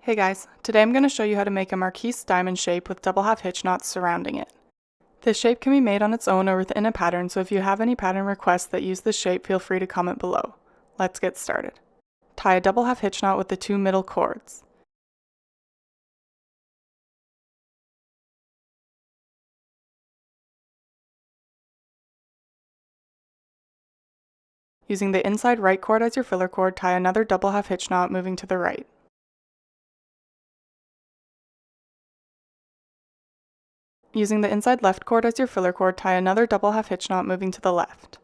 Hey guys, today I'm going to show you how to make a Marquise Diamond shape with double half hitch knots surrounding it. This shape can be made on its own or within a pattern, so if you have any pattern requests that use this shape, feel free to comment below. Let's get started. Tie a double half hitch knot with the two middle cords. Using the inside right cord as your filler cord, tie another double half hitch knot moving to the right. Using the inside left cord as your filler cord, tie another double half hitch knot moving to the left.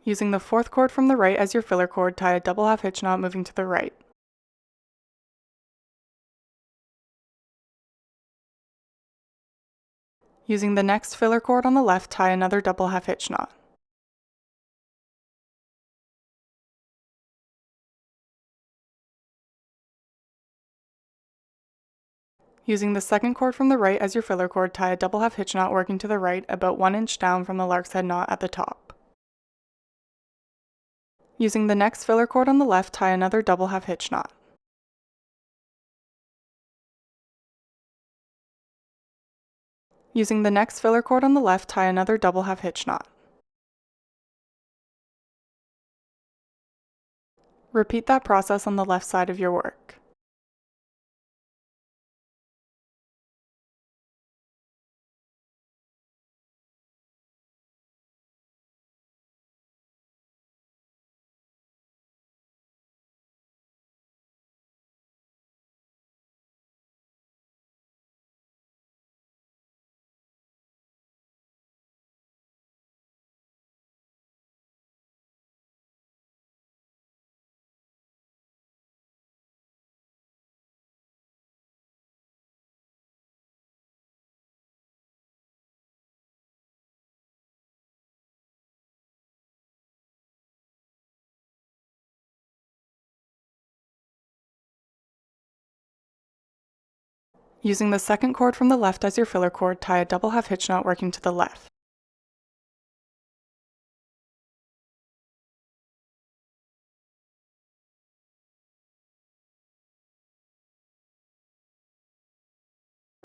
Using the fourth cord from the right as your filler cord, tie a double half hitch knot moving to the right. Using the next filler cord on the left, tie another double half hitch knot. Using the second cord from the right as your filler cord, tie a double half hitch knot working to the right about 1 inch down from the lark's head knot at the top. Using the next filler cord on the left, tie another double half hitch knot. Using the next filler cord on the left, tie another double half hitch knot. Repeat that process on the left side of your work. Using the second cord from the left as your filler cord, tie a double half hitch knot working to the left.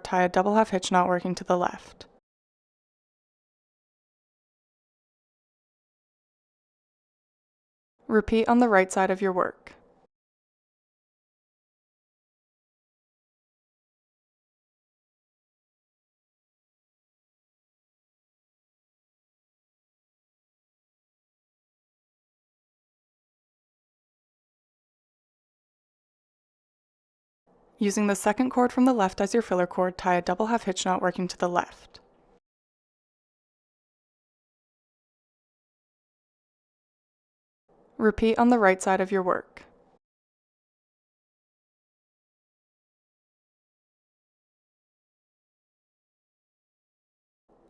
Tie a double half hitch knot working to the left. Repeat on the right side of your work. Using the second cord from the left as your filler cord, tie a double half hitch knot working to the left. Repeat on the right side of your work.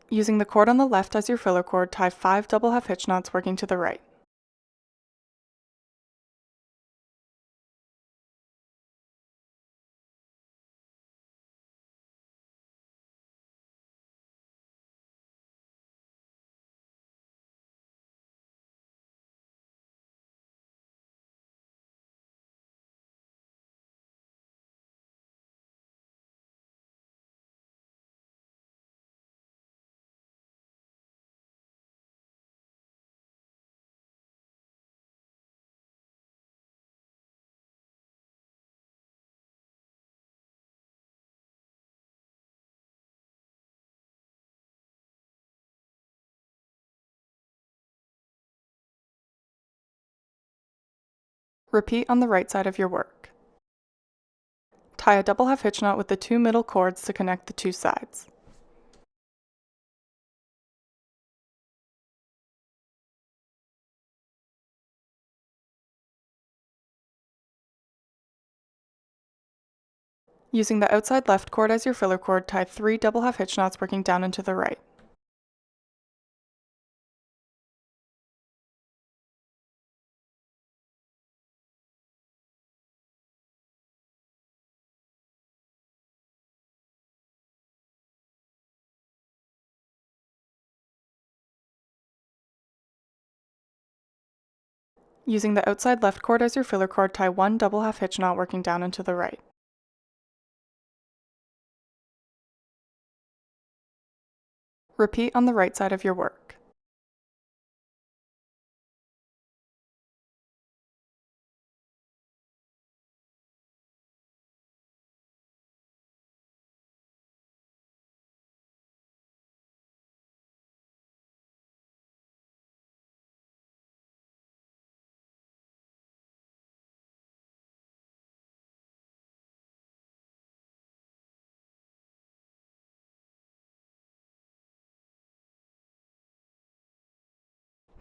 Using the cord on the left as your filler cord, tie 5 double half hitch knots working to the right. Repeat on the right side of your work. Tie a double half hitch knot with the two middle cords to connect the two sides. Using the outside left cord as your filler cord, tie 3 double half hitch knots working down and to the right. Using the outside left cord as your filler cord, tie 1 double half hitch knot working down and to the right. Repeat on the right side of your work.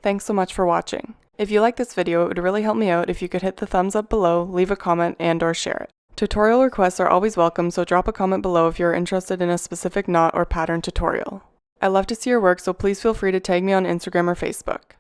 Thanks so much for watching. If you like this video, it would really help me out if you could hit the thumbs up below, leave a comment, and/or share it. Tutorial requests are always welcome, so drop a comment below if you're interested in a specific knot or pattern tutorial. I love to see your work, so please feel free to tag me on Instagram or Facebook.